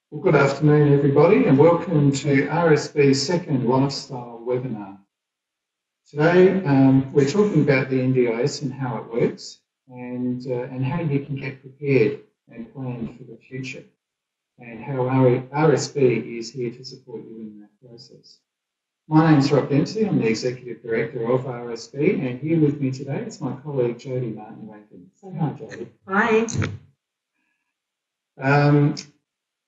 Well, good afternoon, everybody, and welcome to RSB's second lifestyle webinar. Today, we're talking about the NDIS and how it works, and how you can get prepared and plan for the future, and how RSB is here to support you in that process. My name's Rob Dempsey. I'm the Executive Director of RSB, and here with me today is my colleague Jodie Martin-Waken. Say hi, Jodie. Hi.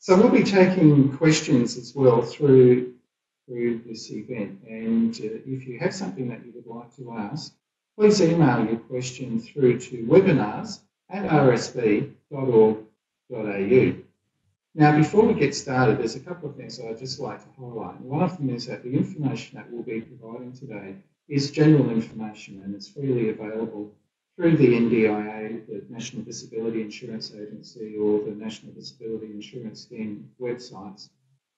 So we'll be taking questions as well through this event, and if you have something that you would like to ask, please email your question through to webinars@rsb.org.au. Now, before we get started, there's a couple of things I'd just like to highlight. One of them is that the information that we'll be providing today is general information, and it's freely available through the NDIA, the National Disability Insurance Agency, or the National Disability Insurance Scheme websites.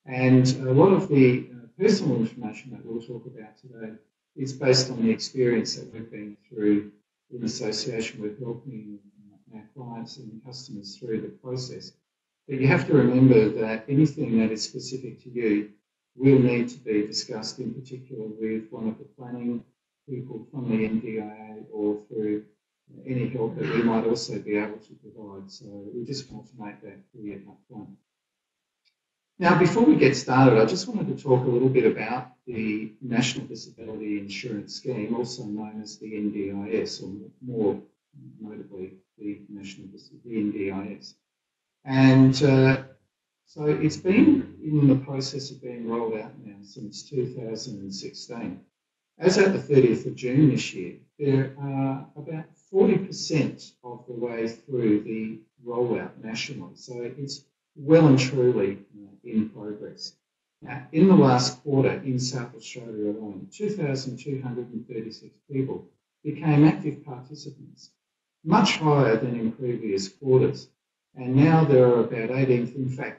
And a lot of the personal information that we'll talk about today is based on the experience that we've been through in association with helping our clients and customers through the process. But you have to remember that anything that is specific to you will need to be discussed in particular with one of the planning people from the NDIA or through any help that we might also be able to provide. So we just want to make that clear up front. Now, before we get started, I just wanted to talk a little bit about the National Disability Insurance Scheme, also known as the NDIS, or more notably the NDIS. And so it's been in the process of being rolled out now since 2016. As at the 30th of June this year, there are about 40% of the way through the rollout nationally. So it's well and truly in progress. Now, in the last quarter in South Australia alone, 2,236 people became active participants, much higher than in previous quarters. And now there are about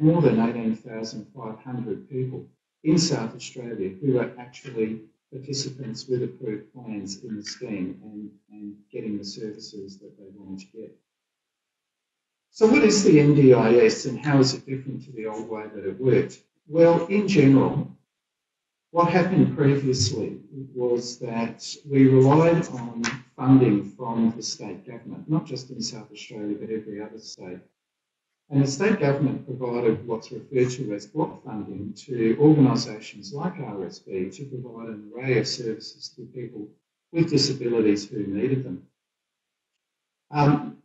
more than 18,500 people in South Australia who are actually participants with approved plans in the scheme and getting the services that they want to get. So what is the NDIS and how is it different to the old way that it worked? Well, in general, what happened previously was that we relied on funding from the state government, not just in South Australia, but every other state. And the state government provided what's referred to as block funding to organisations like RSB to provide an array of services to people with disabilities who needed them.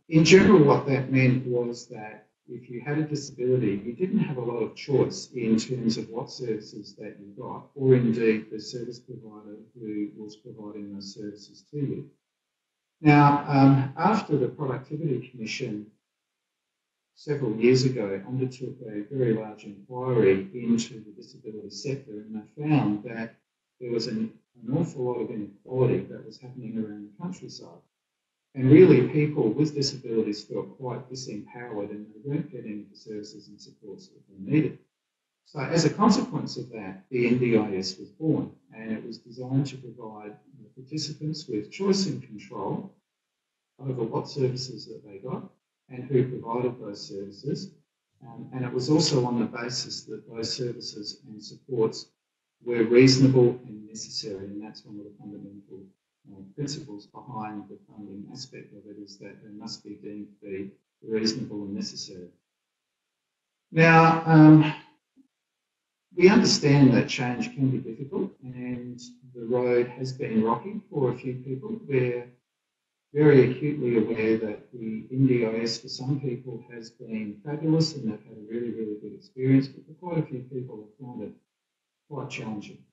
In general, what that meant was that if you had a disability, you didn't have a lot of choice in terms of what services that you got, or indeed the service provider who was providing those services to you. Now, after the Productivity Commission several years ago undertook a very large inquiry into the disability sector, and they found that there was an awful lot of inequality that was happening around the countryside. And really people with disabilities felt quite disempowered and they weren't getting the services and supports that they needed. So as a consequence of that, the NDIS was born, and it was designed to provide participants with choice and control over what services that they got and who provided those services. And it was also on the basis that those services and supports were reasonable and necessary, and that's one of the fundamental principles behind the funding aspect of it, is that they must be deemed to be reasonable and necessary. Now, we understand that change can be difficult, and the road has been rocky for a few people. We're very acutely aware that the NDIS for some people has been fabulous and they've had a really, really good experience, but for quite a few people have found it quite challenging.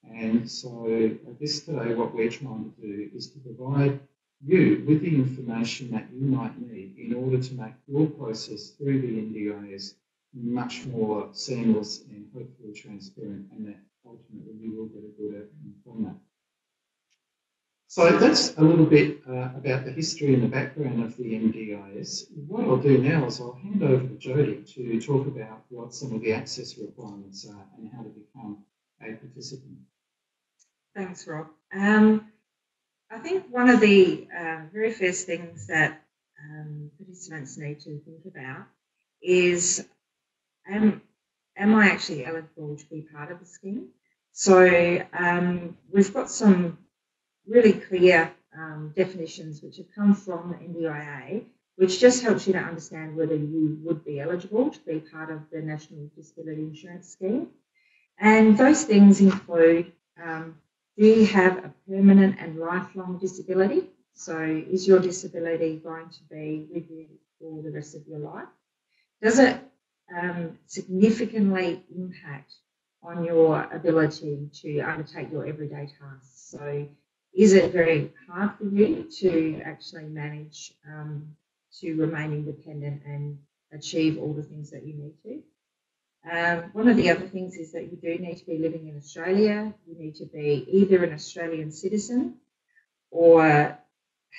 And so I guess today what we're trying to do is to provide you with the information that you might need in order to make your process through the NDIS much more seamless and hopefully transparent, and that ultimately you will get a good outcome from that. So that's a little bit about the history and the background of the NDIS. What I'll do now is I'll hand over to Jodie to talk about what some of the access requirements are and how to become a participant. Thanks, Rob. I think one of the very first things that participants need to think about is am I actually eligible to be part of the scheme? So we've got some really clear definitions which have come from the NDIA, which just helps you to understand whether you would be eligible to be part of the National Disability Insurance Scheme. And those things include, do you have a permanent and lifelong disability? So is your disability going to be with you for the rest of your life? Does it significantly impact on your ability to undertake your everyday tasks? So is it very hard for you to actually manage to remain independent and achieve all the things that you need to? One of the other things is that you do need to be living in Australia. You need to be either an Australian citizen or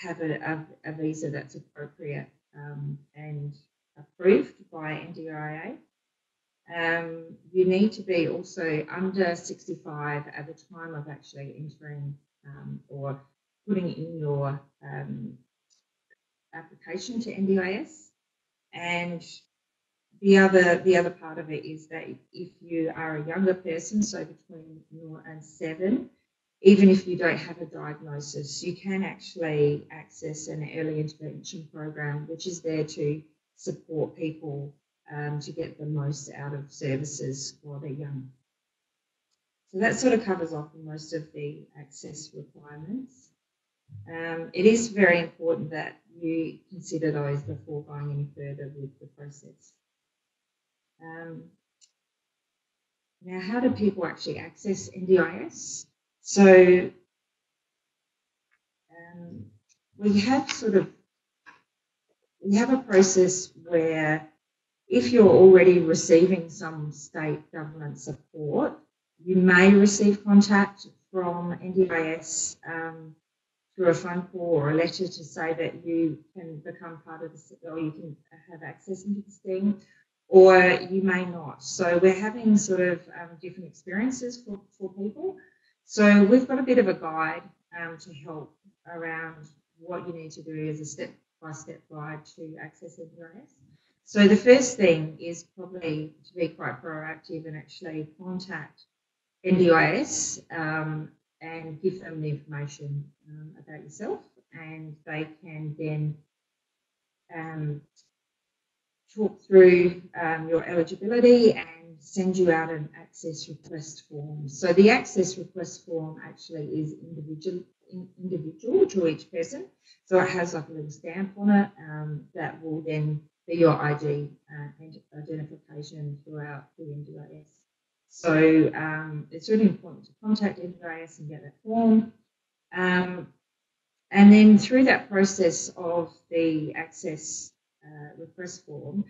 have a visa that's appropriate and approved by NDIA. You need to be also under 65 at the time of actually entering or putting in your application to NDIS. And the other part of it is that if you are a younger person, so between 0 and 7, even if you don't have a diagnosis, you can actually access an early intervention program, which is there to support people to get the most out of services while they're young. So that sort of covers off most of the access requirements. It is very important that you consider those before going any further with the process. Now, how do people actually access NDIS? So we have a process where if you're already receiving some state government support, you may receive contact from NDIS through a phone call or a letter to say that you can become part of the, or you can have access into the scheme, or you may not. So we're having sort of different experiences for people. So we've got a bit of a guide to help around what you need to do as a step-by-step guide to access NDIS. So the first thing is probably to be quite proactive and actually contact NDIS and give them the information about yourself, and they can then talk through your eligibility and send you out an access request form. So the access request form actually is individual to each person. So it has like a little stamp on it that will then be your ID and identification throughout the NDIS. So it's really important to contact NDIS and get that form. And then through that process of the access request form,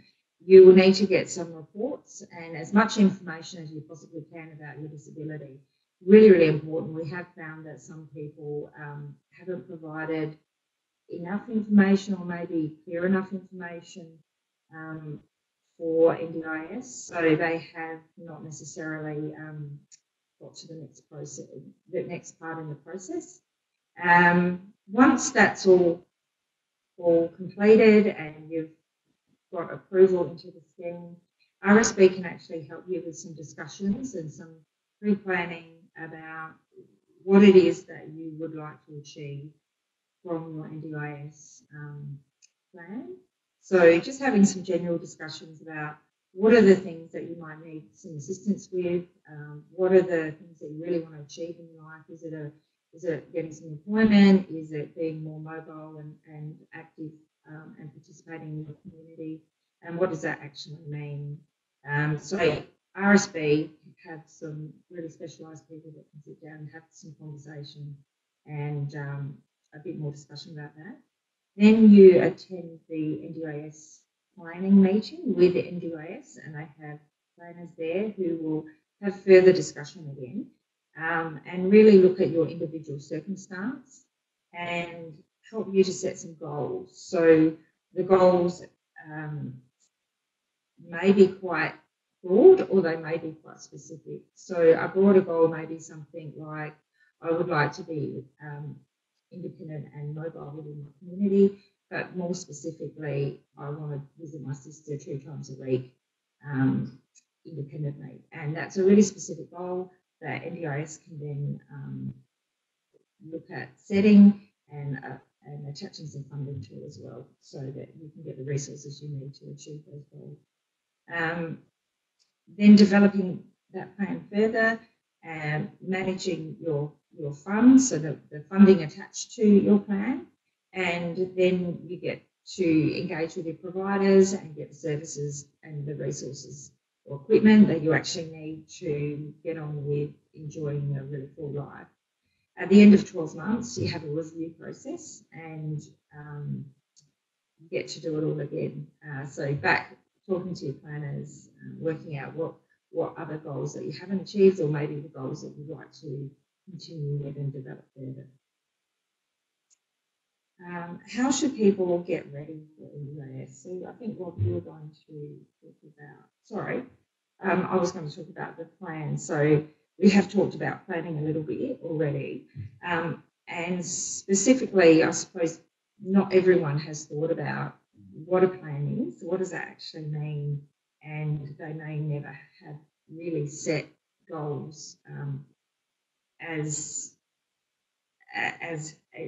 you will need to get some reports and as much information as you possibly can about your disability. Really, really important. We have found that some people haven't provided enough information or maybe clear enough information for NDIS, so they have not necessarily got to the next process, the next part in the process. Once that's all completed and you've got approval into the scheme, RSB can actually help you with some discussions and some pre-planning about what it is that you would like to achieve from your NDIS plan. So just having some general discussions about what are the things that you might need some assistance with, what are the things that you really want to achieve in your life. Is it getting some employment? Is it being more mobile and active and participating in your community? And what does that actually mean? So RSB have some really specialised people that can sit down and have some conversation and a bit more discussion about that. Then you attend the NDIS planning meeting with the NDIS, and they have planners there who will have further discussion again and really look at your individual circumstance and help you to set some goals. So the goals may be quite broad or they may be quite specific. So a broader goal may be something like, I would like to be independent and mobile within my community, but more specifically, I want to visit my sister 2 times a week independently. And that's a really specific goal that NDIS can then look at setting and attaching some funding to as well, so that you can get the resources you need to achieve those goals. Then developing that plan further and managing your funds, so the funding attached to your plan, and then you get to engage with your providers and get the services and the resources or equipment that you actually need to get on with enjoying a really full life. At the end of 12 months, you have a review process, and you get to do it all again. So back talking to your planners, working out what other goals that you haven't achieved, or maybe the goals that you'd like to continue with and develop further. How should people get ready for NDIS? So I think what you were going to talk about, sorry, I was going to talk about the plan. So we have talked about planning a little bit already. And specifically, I suppose not everyone has thought about what a plan is, what does that actually mean, and they may never have really set goals as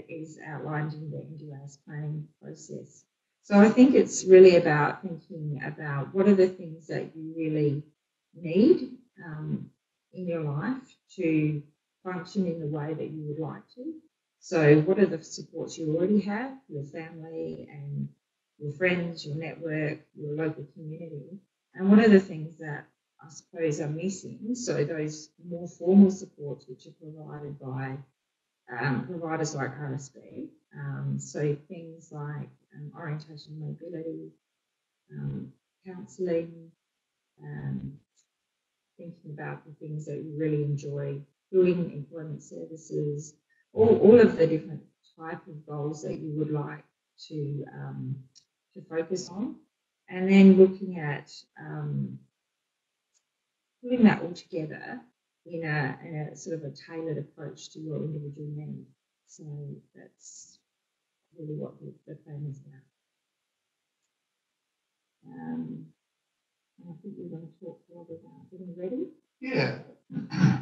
is outlined in the NDIS planning process. So I think it's really about thinking about what are the things that you really need in your life to function in the way that you would like to. So what are the supports you already have, your family and your friends, your network, your local community, and what are the things that I suppose are missing? So those more formal supports which are provided by providers like RSB, so things like orientation and mobility, counselling, thinking about the things that you really enjoy doing, employment services, all of the different type of goals that you would like to focus on, and then looking at putting that all together in a sort of a tailored approach to your individual needs. So that's really what the plan is about. I think we're going to talk a lot about getting ready. Yeah.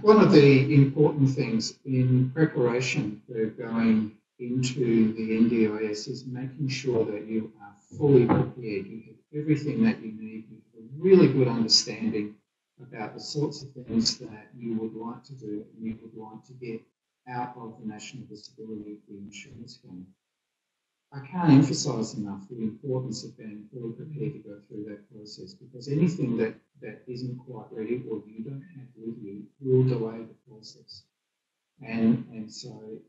One of the important things in preparation for going into the NDIS is making sure that you are fully prepared. You have everything that you need. You have a really good understanding about the sorts of things that you would like to do and you would like to get out of the National Disability Insurance Scheme. I can't emphasise enough the importance of being fully prepared to go through that process, because anything that isn't quite ready or you don't have with you will delay the process. And so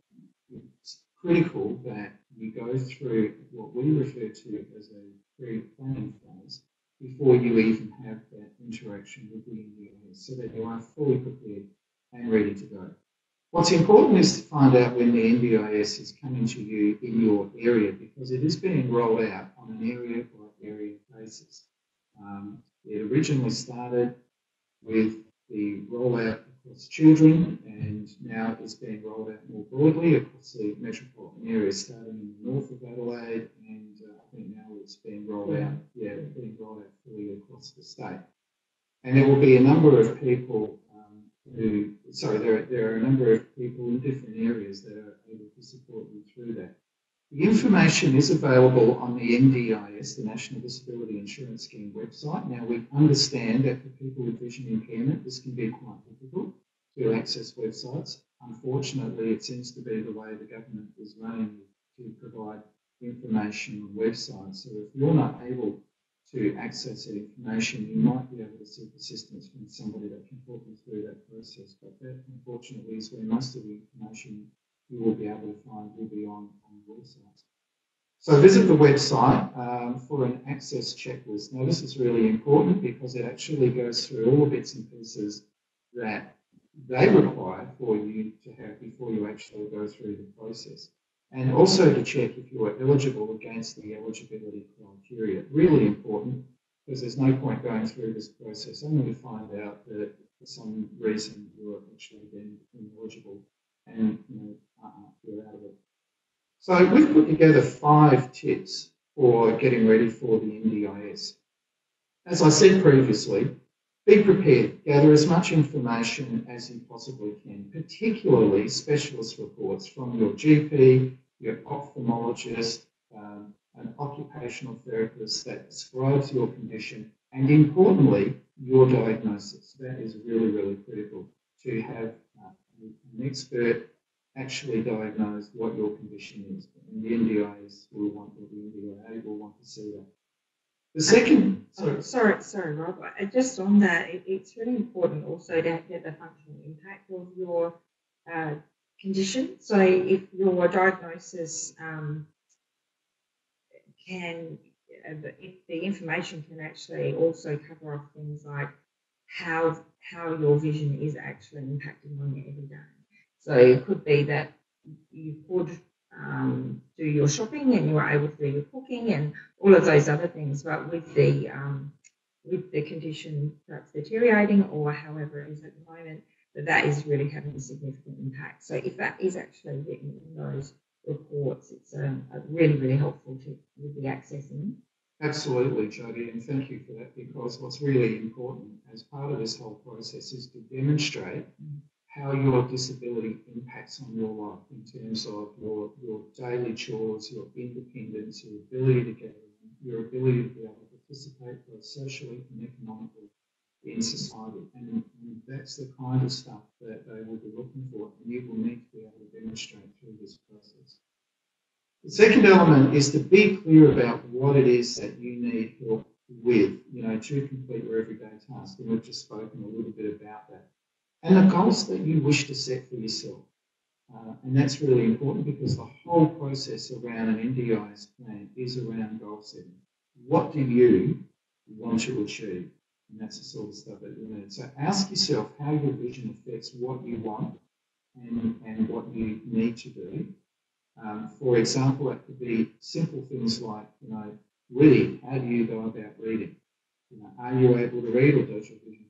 it's critical that you go through what we refer to as a pre-planning phase before you even have that interaction with the NDIS, so that you are fully prepared and ready to go. What's important is to find out when the NDIS is coming to you in your area, because it is being rolled out on an area-by-area basis. It originally started with the rollout across children, and now it's being rolled out more broadly across the metropolitan area, starting in the north of Adelaide, and I think now it's being rolled out, fully across the state. And there will be a number of people there are a number of people in different areas that are able to support you through that. The information is available on the NDIS, the National Disability Insurance Scheme website. Now, we understand that for people with vision impairment, this can be quite difficult to access websites. Unfortunately, it seems to be the way the government is running to provide information on websites. So if you're not able to access that information, you might be able to seek assistance from somebody that can talk you through that process. But that, unfortunately, is where most of the information you will be able to find will be on websites. So visit the website for an access checklist. Now, this is really important because it actually goes through all the bits and pieces that they require for you to have before you actually go through the process. And also to check if you are eligible against the eligibility criteria. Really important, because there's no point going through this process only to find out that for some reason you're actually then ineligible and you're out of it. So we've put together 5 tips for getting ready for the NDIS. As I said previously, Be prepared. Gather as much information as you possibly can, particularly specialist reports from your GP, your ophthalmologist, an occupational therapist that describes your condition, and importantly, your diagnosis. That is really, really critical to have an expert actually diagnose what your condition is. And the NDIS will want, or the NDIA will want to see that. The second, sorry, Rob. Just on that, it's really important also to get the functional impact of your condition. So if your diagnosis if the information can actually also cover off things like how your vision is actually impacting on you every day. So it could be that you could do your shopping and you are able to do your cooking and all of those other things, but with the condition perhaps deteriorating or however it is at the moment, that is really having a significant impact. So if that is actually written in those reports, it's really, really helpful with the accessing. Absolutely, Jodie, and thank you for that, because what's really important as part of this whole process is to demonstrate how your disability impacts on your life in terms of your daily chores, your independence, your ability to get around, your ability to be able to participate both socially and economically in society. And that's the kind of stuff that they will be looking for, and you will need to be able to demonstrate through this process. The second element is to be clear about what it is that you need help with, to complete your everyday task. And we've just spoken a little bit about that. And the goals that you wish to set for yourself. And that's really important because the whole process around an NDIS plan is around goal setting. What do you want to achieve? And that's the sort of stuff that you need. So ask yourself how your vision affects what you want and what you need to do. For example, it could be simple things like, read. How do you go about reading? Are you able to read, or does your vision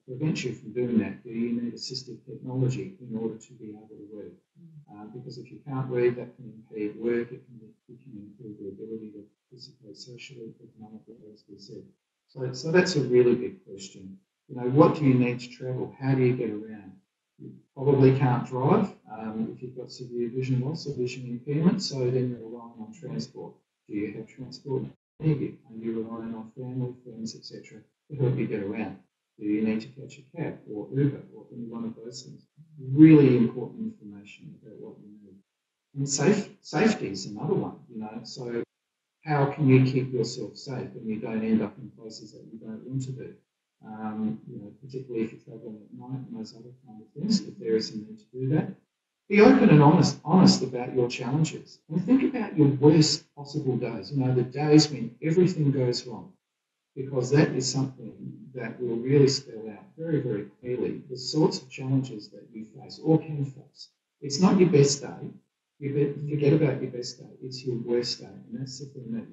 prevent you from doing that? Do you need assistive technology in order to be able to read? Because if you can't read, that can impede work, it can impede the ability to participate socially, economically, as we said. So that's a really big question. What do you need to travel? How do you get around? You probably can't drive if you've got severe vision loss or vision impairment, so then you're relying on transport. Do you have transport near you? Are you relying on family, friends, etc. to help you get around? Do you need to catch a cab or Uber or any one of those things? Really important information about what you need. And safety is another one, so how can you keep yourself safe when you don't end up in places that you don't want to be? Particularly if you're travelling at night and those other kind of things, if there is a need to do that. Be open and honest about your challenges. And think about your worst possible days, the days when everything goes wrong, because that is something that will really spell out very, very clearly the sorts of challenges that you face or can face. It's not your best day. Forget about your best day. It's your worst day. And that's the thing that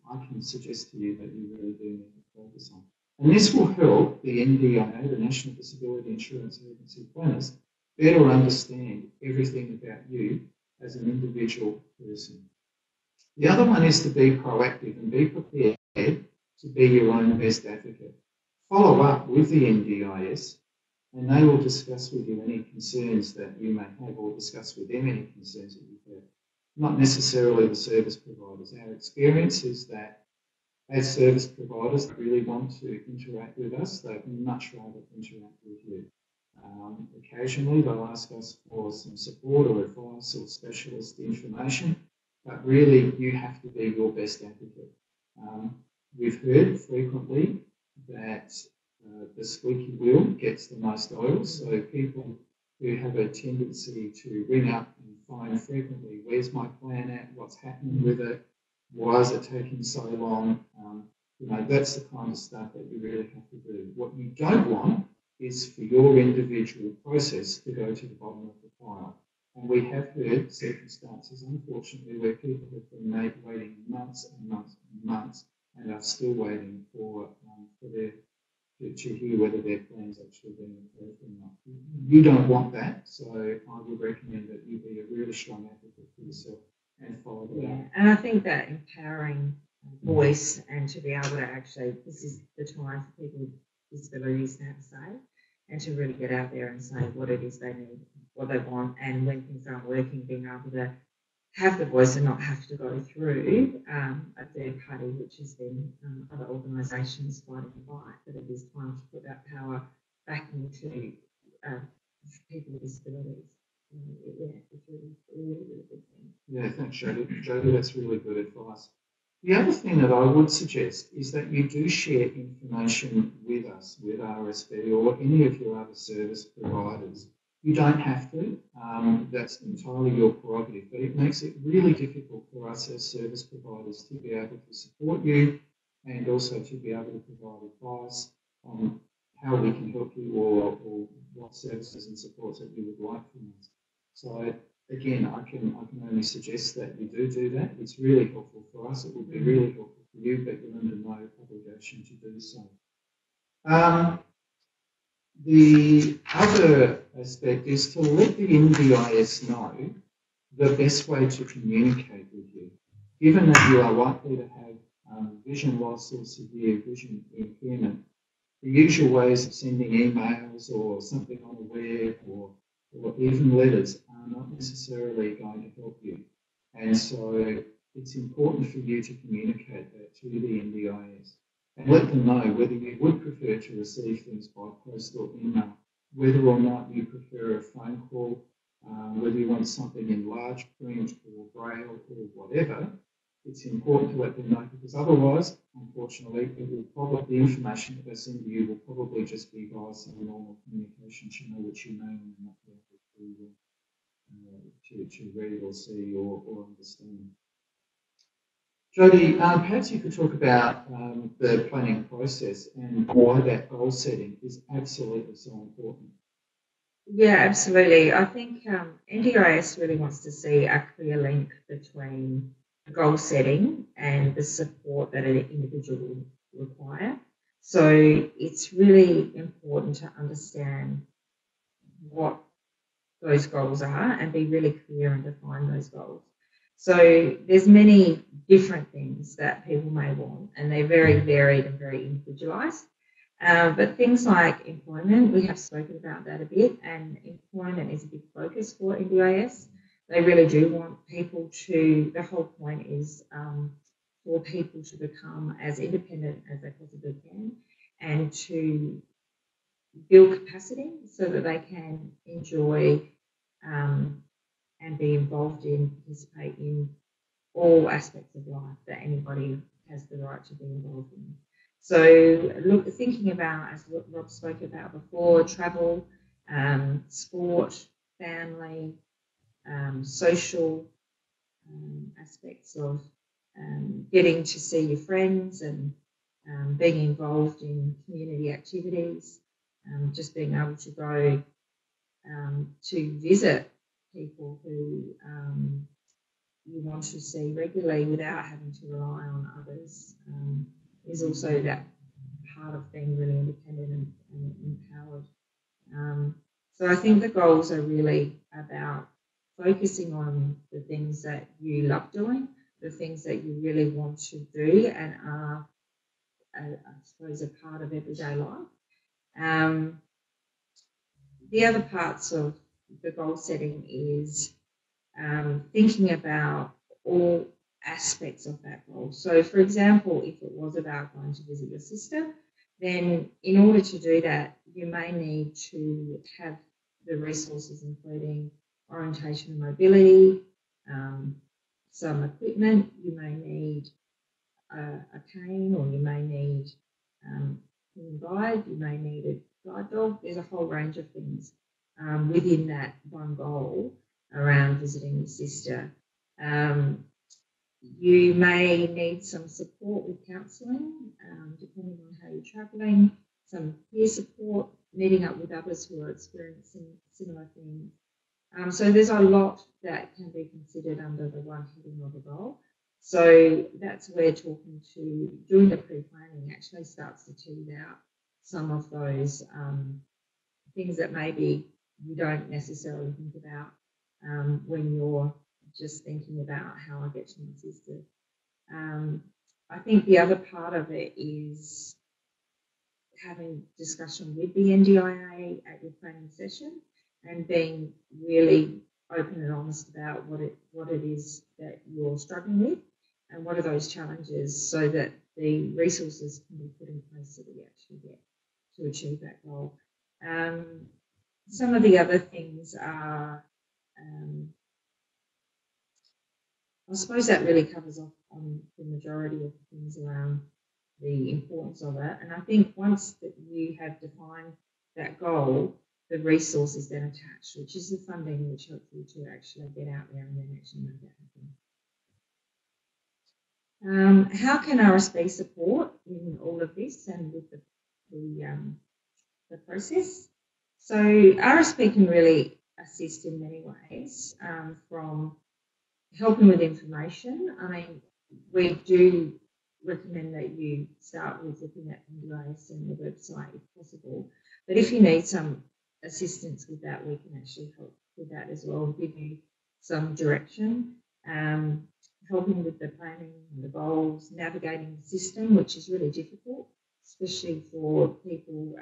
I can suggest to you that you really do need to focus on. And this will help the NDIA, the National Disability Insurance Agency planners, better understand everything about you as an individual person. The other one is to be proactive and be prepared to be your own best advocate. Follow up with the NDIS, and they will discuss with you any concerns that you may have, or discuss with them any concerns that you have. Not necessarily the service providers. Our experience is that as service providers that really want to interact with us, they'd much rather interact with you. Occasionally they'll ask us for some support or advice or specialist information, but really you have to be your best advocate. We've heard frequently that the squeaky wheel gets the most oil, so people who have a tendency to ring up and find frequently, where's my plan at, what's happening with it, why is it taking so long? That's the kind of stuff that you really have to do. What you don't want is for your individual process to go to the bottom of the pile. And we have heard circumstances, unfortunately, where people have been waiting months and months and months and are still waiting to hear whether their plan's actually being approved or not. You don't want that, so I would recommend that you be a really strong advocate for yourself and follow that. Yeah, and I think that empowering voice and to be able to actually, this is the time for people disabilities to have a say, and to really get out there and say what it is they need, what they want, and when things aren't working, being able to have the voice and not have to go through a third party, which has been other organisations fighting the fight. But it is time to put that power back into people with disabilities. Yeah, it's really good thing. Yeah, thanks, Jodie. Jodie, that's really good advice. The other thing that I would suggest is that you do share information with us, with RSB or any of your other service providers. You don't have to. That's entirely your prerogative, but it makes it really difficult for us as service providers to be able to support you and also to be able to provide advice on how we can help you or what services and supports that you would like from us. So again, I can only suggest that you do that. It's really helpful for us. It would be really helpful for you, but you're under no obligation to do so. The other aspect is to let the NDIS know the best way to communicate with you. Given that you are likely to have vision loss or severe vision impairment, the usual ways of sending emails or something on the web or even letters are not necessarily going to help you. And so it's important for you to communicate that to the NDIS and let them know whether you would prefer to receive things by post or email, whether or not you prefer a phone call, whether you want something in large print or braille or whatever. It's important to let them know, because otherwise, unfortunately, the information that they send to you will probably just be via some normal communication channel, which you may or may not be able to read or see or understand. Jodie, perhaps you could talk about the planning process and why that goal setting is absolutely so important. Yeah, absolutely. I think NDIS really wants to see a clear link between goal setting and the support that an individual will require. So it's really important to understand what those goals are and be really clear and define those goals. So there's many different things that people may want, and they're very varied and very individualised. But things like employment, we have spoken about that a bit, and employment is a big focus for NDIS. They really do want people to, the whole point is for people to become as independent as they possibly can and to build capacity so that they can enjoy and be involved in, participate in all aspects of life that anybody has the right to be involved in. So thinking about, as Rob spoke about before, travel, sport, family, social aspects of getting to see your friends and being involved in community activities, just being able to go to visit people who you want to see regularly without having to rely on others is also that part of being really independent and empowered. So I think the goals are really about focusing on the things that you love doing, the things that you really want to do and are, I suppose, a part of everyday life. The other parts of the goal setting is thinking about all aspects of that goal. So, for example, if it was about going to visit your sister, then in order to do that, you may need to have the resources, including orientation and mobility, some equipment. You may need a cane, or you may need a guide, you may need a guide dog. There's a whole range of things within that one goal around visiting your sister. You may need some support with counselling, depending on how you're travelling, some peer support, meeting up with others who are experiencing similar things. So there's a lot that can be considered under the one heading of a goal. So that's where doing the pre-planning actually starts to tease out some of those things that maybe you don't necessarily think about when you're just thinking about how I get to my sister. I think the other part of it is having discussion with the NDIA at your planning session and being really open and honest about what it is that you're struggling with and what are those challenges, so that the resources can be put in place so that you actually get to achieve that goal. Some of the other things are, I suppose that really covers off on the majority of things around the importance of it. And I think once that you have defined that goal, the resource is then attached, which is the funding, which helps you to actually get out there and then actually make that happen. How can RSB support in all of this and with the process? So RSB can really assist in many ways, from helping with information. I mean, we do recommend that you start with looking at NDIS and the website if possible. But if you need some assistance with that, we can actually help with that as well, give you some direction, helping with the planning and the goals, navigating the system, which is really difficult, especially for people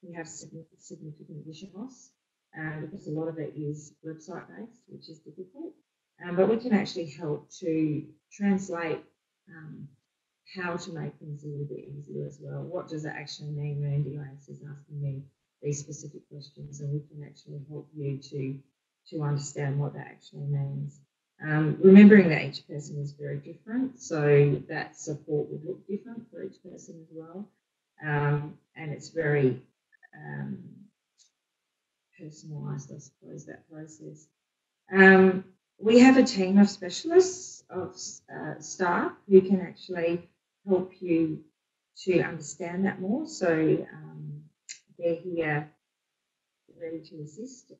who have significant vision loss, because a lot of it is website based, which is difficult. But we can actually help to translate how to make things a little bit easier as well. What does it actually mean when NDIS is asking me these specific questions? And we can actually help you to understand what that actually means. Remembering that each person is very different, so that support would look different for each person as well. And it's very personalised, I suppose, that process. We have a team of specialists, of staff who can actually help you to understand that more. So they're here ready to assist.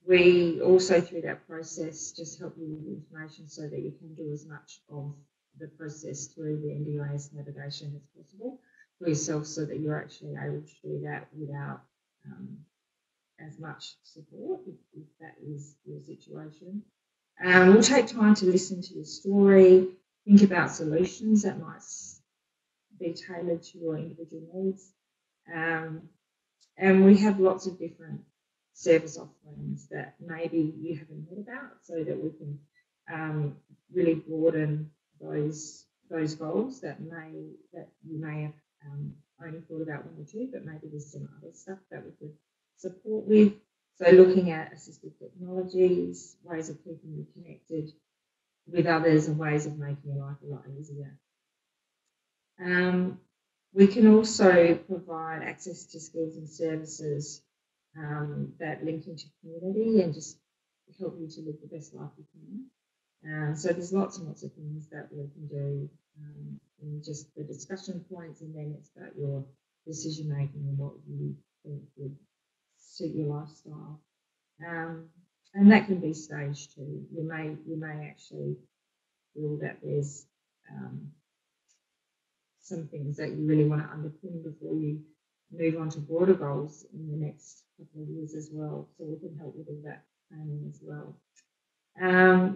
We also, through that process, just help you with information so that you can do as much of the process through the NDIS navigation as possible for yourself, so that you're actually able to do that without as much support, if that is your situation. We'll take time to listen to your story, think about solutions that might be tailored to your individual needs. And we have lots of different service offerings that maybe you haven't heard about, so that we can really broaden those goals that you may have only thought about one or two, but maybe there's some other stuff that we could support with. So looking at assistive technologies, ways of keeping you connected with others, and ways of making your life a lot easier. We can also provide access to skills and services that link into community and just help you to live the best life you can. So there's lots and lots of things that we can do in just the discussion points, and then it's about your decision making and what you think would suit your lifestyle. And that can be staged too. You may actually feel that there's some things that you really want to underpin before you move on to broader goals in the next couple of years as well. So we can help with all that planning as well.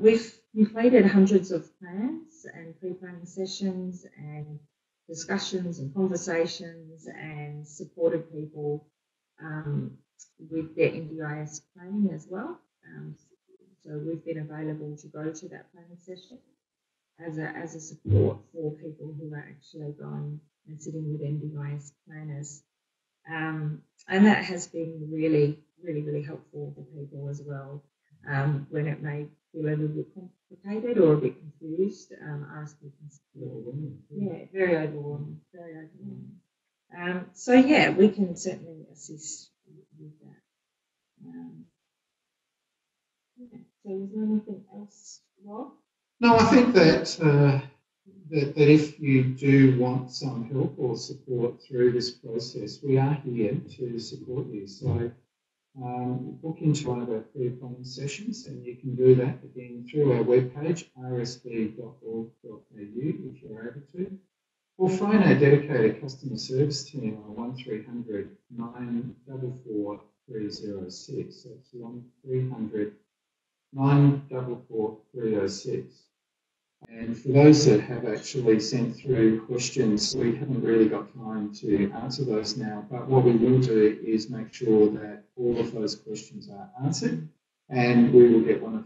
We've completed hundreds of plans and pre-planning sessions and discussions and conversations, and supported people with their NDIS planning as well. So we've been available to go to that planning session as a support for people who are actually going and sitting with NDIS planners. And that has been really, really, really helpful for people as well. When it may feel a little bit complicated or a bit confused, RSB can support. Yeah, very overwhelming, very overwhelming. So yeah, we can certainly assist with that. Yeah. So is there anything else, Rob? No, I think that if you do want some help or support through this process, we are here to support you. So book into one of our pre-planning sessions, and you can do that again through our webpage, rsb.org.au, if you're able to, or phone our dedicated customer service team on 1300 944 306. That's 1300 944 306. And for those that have actually sent through questions, we haven't really got time to answer those now, but what we will do is make sure that all of those questions are answered, and we will get one of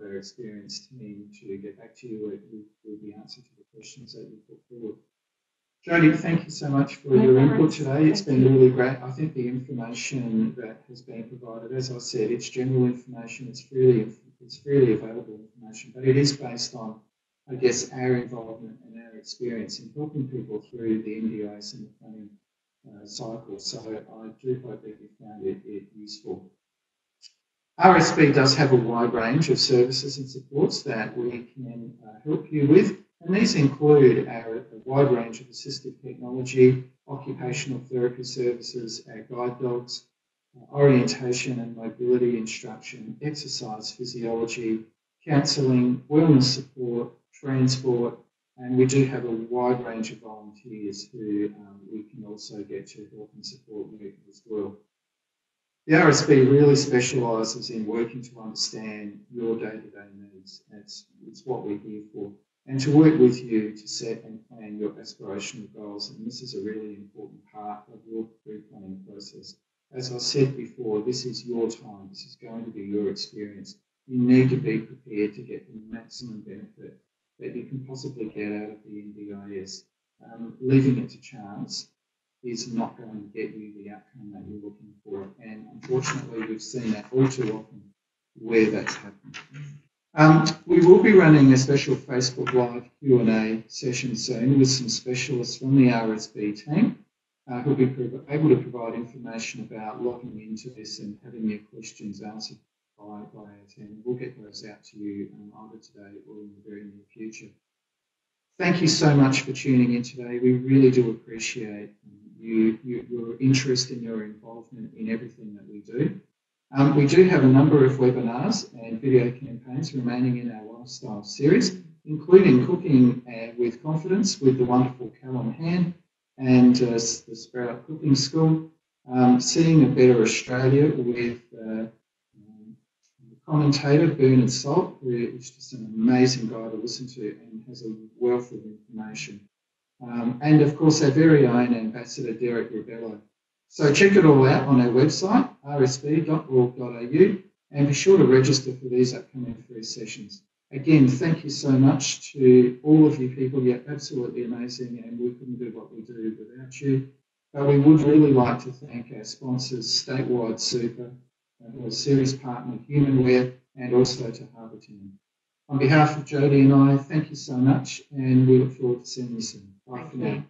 our experienced team to get back to you with the answer to the questions that you put forward. Jodie, thank you so much for your input today. It's been really great. I think the information that has been provided, as I said, it's general information, it's freely available information, but it is based on, I guess, our involvement and our experience in helping people through the NDIS and the planning cycle. So I do hope that you found it useful. RSB does have a wide range of services and supports that we can help you with, and these include a wide range of assistive technology, occupational therapy services, our guide dogs, orientation and mobility instruction, exercise physiology, counselling, wellness support, transport, and we do have a wide range of volunteers who we can also get to help and support you as well. The RSB really specialises in working to understand your day-to-day needs. It's what we're here for. And to work with you to set and plan your aspirational goals. And this is a really important part of your career planning process. As I said before, this is your time. This is going to be your experience. You need to be prepared to get the maximum benefit that you can possibly get out of the NDIS. Leaving it to chance is not going to get you the outcome that you're looking for. And unfortunately, we've seen that all too often where that's happened. We will be running a special Facebook Live Q&A session soon with some specialists from the RSB team who will be able to provide information about logging into this and having your questions answered by our team. We'll get those out to you either today or in the very near future. Thank you so much for tuning in today. We really do appreciate your interest and your involvement in everything that we do. We do have a number of webinars and video campaigns remaining in our lifestyle series, including Cooking with Confidence with the wonderful Callum Han and the Sprout Cooking School, Seeing a Better Australia with commentator Bernard Salt, who is just an amazing guy to listen to and has a wealth of information. And of course, our very own Ambassador Derek Rebello. So check it all out on our website, rsb.org.au, and be sure to register for these upcoming free sessions. Again, thank you so much to all of you people. You're absolutely amazing, and we couldn't do what we do without you. But we would really like to thank our sponsors, Statewide Super, our series partner, Humanware, and also to Harbour Team. On behalf of Jodie and I, thank you so much, and we look forward to seeing you soon. Bye for now.